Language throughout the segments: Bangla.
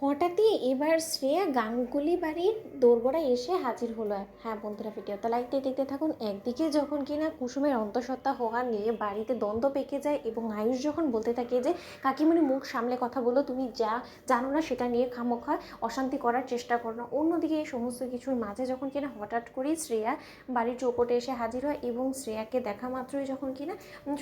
হঠাৎই এবার শ্রেয়া গাঙ্গুলি বাড়ির দোরগোড়ায় এসে হাজির হলো। হ্যাঁ বন্ধুরা, ভিডিওটা লাইক দিয়ে দেখতে থাকুন। একদিকে যখন কিনা কুসুমের অন্তঃসত্ত্বা হওয়া নিয়ে বাড়িতে দ্বন্দ্ব পেকে যায় এবং আয়ুষ যখন বলতে থাকে যে কাকিমণি মুখ সামলে কথা বলো, তুমি যা জানো না সেটা নিয়ে খামোখা অশান্তি করার চেষ্টা করো না। অন্যদিকে এই সমস্ত কিছুর মাঝে যখন কিনা হঠাৎ করেই শ্রেয়া বাড়ির চৌকটে এসে হাজির হয় এবং শ্রেয়াকে দেখা মাত্রই যখন কিনা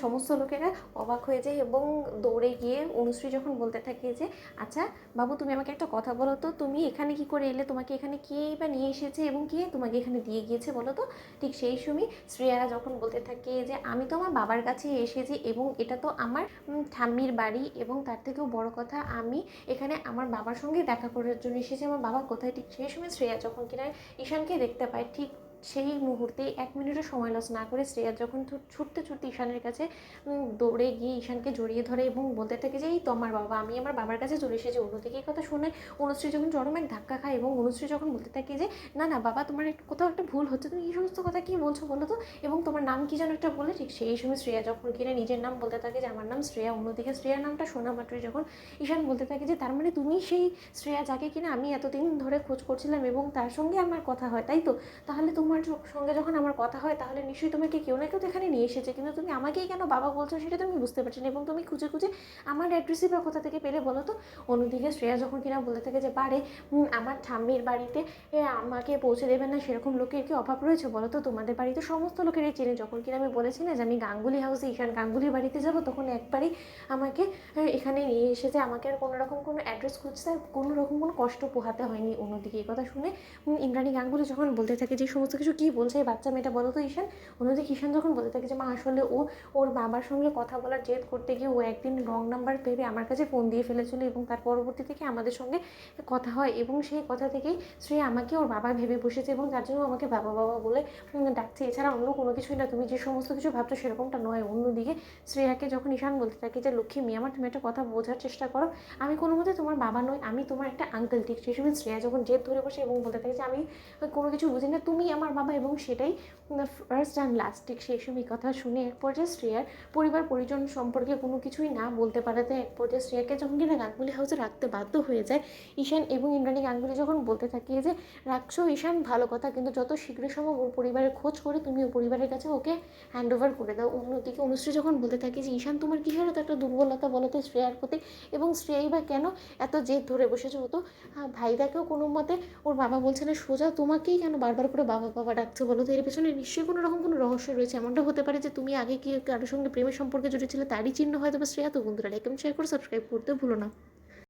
সমস্ত লোকেরা অবাক হয়ে যায় এবং দৌড়ে গিয়ে অনুশ্রী যখন বলতে থাকে যে আচ্ছা বাবু, তুমি আমাকে একটা কথা বলো তো, তুমি এখানে কি করে এলে? তোমাকে এখানে কে বা নিয়ে এসেছে এবং কে তোমাকে এখানে দিয়ে গিয়েছে বলো তো? ঠিক সেই সময় শ্রেয়া যখন বলতে থাকে যে আমি তো আমার বাবার কাছে এসেছি এবং এটা তো আমার ঠাম্মির বাড়ি, এবং তার থেকেও বড় কথা আমি এখানে আমার বাবার সঙ্গে দেখা করার জন্য এসেছি। আমার বাবা কোথায়? ঠিক সেই সময় শ্রেয়া যখন কিনা ঈশানকে দেখতে পায়, ঠিক সেই মুহূর্তে 1 মিনিটও সময় লস না করে শ্রেয়া যখন ছুটতে ছুটতে ঈশানের কাছে দৌড়ে গিয়ে ঈশানকে জড়িয়ে ধরে এবং বলতে থাকে যে এই তো আমার বাবা, আমি আমার বাবার কাছে চলে এসেছি। অন্যদিকে এই কথা শুনে অনুশ্রী যখন চরম এক ধাক্কা খায় এবং অনুশ্রী যখন বলতে থাকে যে না না বাবা, তোমার কোথাও একটা ভুল হচ্ছে, তুমি এই সমস্ত কথা কী বলছো বলো তো, এবং তোমার নাম কী যেন একটা বলে। ঠিক সেই সময় শ্রেয়া যখন কিনা নিজের নাম বলতে থাকে যে আমার নাম শ্রেয়া। অন্যদিকে শ্রেয়ার নামটা শোনা মাত্রই যখন ঈশান বলতে থাকে যে তার মানে তুমি সেই শ্রেয়া যাকে কিনা আমি এতদিন ধরে খোঁজ করছিলাম এবং তার সঙ্গে আমার কথা হয়, তাই তো? তাহলে তোমার সঙ্গে যখন আমার কথা হয় তাহলে নিশ্চয়ই তোমাকে কেউ না কেউ তো এখানে নিয়ে এসেছে, কিন্তু তুমি আমাকেই কেন বাবা বলছো সেটা তুমি বুঝতে পারছি না, এবং তুমি খুঁজে খুঁজে আমার অ্যাড্রেসই বা কোথা থেকে পেলে বলো তো? অন্যদিকে শ্রেয়া যখন কিনা বলে থাকে যে বারে আমার ঠাম্মির বাড়িতে আমাকে পৌঁছে দেবে না সেরকম লোকের কি অভাব রয়েছে বলো তো? তোমাদের বাড়িতে সমস্ত লোকেরই চেনে। যখন কিনা আমি বলেছি না যে আমি গাঙ্গুলি হাউসে ঈশান গাঙ্গুলির বাড়িতে যাব, তখন একবারই আমাকে এখানে নিয়ে এসেছে, আমাকে আর কোনো রকম কোনো অ্যাড্রেস খুঁজতে আর কোনো রকম কোনো কষ্ট পোহাতে হয়নি। অন্যদিকে এই কথা শুনে ইন্দ্রাণী গাঙ্গুলি যখন বলতে থাকে যে সমস্ত কিছু কী বলছে এই বাচ্চা মেয়েটা বলো তো ঈশান। অন্যদিকে ঈশান যখন বলতে থাকে যে মা আসলে ওর বাবার সঙ্গে কথা বলার জেদ করতে গিয়ে ও একদিন রং নাম্বার ভেবে আমার কাছে ফোন দিয়ে ফেলেছিল এবং তার পরবর্তী থেকে আমাদের সঙ্গে কথা হয় এবং সেই কথা থেকেই শ্রেয়া আমাকে ওর বাবা ভেবে বসেছে এবং তার জন্য আমাকে বাবা বাবা বলে ডাকছে, এছাড়া অন্য কোনো কিছুই না। তুমি যে সমস্ত কিছু ভাবছো সেরকমটা নয়। অন্যদিকে শ্রেয়াকে যখন ঈশান বলতে থাকে যে লক্ষ্মী মেয়ে আমার, তুমি একটা কথা বোঝার চেষ্টা করো, আমি কোনো মতে তোমার বাবা নই, আমি তোমার একটা আঙ্কেল। ঠিক সেই সময় শ্রেয়া যখন জেদ ধরে বসে এবং বলতে থাকে যে আমি কোনো কিছু বুঝি না, তুমি আমার বাবা এবং সেটাই ফার্স্ট অ্যান্ড লাস্ট। ঠিক সেই সময় কথা শুনে এক পর্যায়ে শ্রেয়ার পরিবার পরিজন সম্পর্কে কোনো কিছুই না বলতে পারাতে এক পর্যায়ে শ্রেয়াকে যখন কিনা গাঙ্গুলি হাউসে রাখতে বাধ্য হয়ে যায় ঈশান এবং ইন্দ্রাণী গাঙ্গুলি যখন বলতে থাকে যে রাখছো ঈশান ভালো কথা, কিন্তু যত শীঘ্র সম্ভব ওর পরিবারের খোঁজ করে তুমি ওর পরিবারের কাছে ওকে হ্যান্ড ওভার করে দাও। অন্যদিকে অনুশ্রী যখন বলতে থাকে যে ঈশান তোমার কিসের এত একটা দুর্বলতা বলতে শ্রেয়ার প্রতি, এবং শ্রেয়াই বা কেন এত জেদ ধরে বসেছে? ও তো ভাইদাকেও কোনো মতে ওর বাবা বলছে না, সোজা তোমাকেই কেন বারবার করে বাবা বাবা ডাকছে বলো তো? এর পেছনে নিশ্চয়ই কোনো রকম কোনো রহস্য রয়েছে। এমনটা হতে পারে যে তুমি আগে কি কারোর সঙ্গে প্রেমের সম্পর্কে জড়িয়েছিলে, তারই চিহ্ন হয়তো বা শ্রেয়া। তো বন্ধুরা লাইক এবং শেয়ার করে সাবস্ক্রাইব করতে ভুলো না।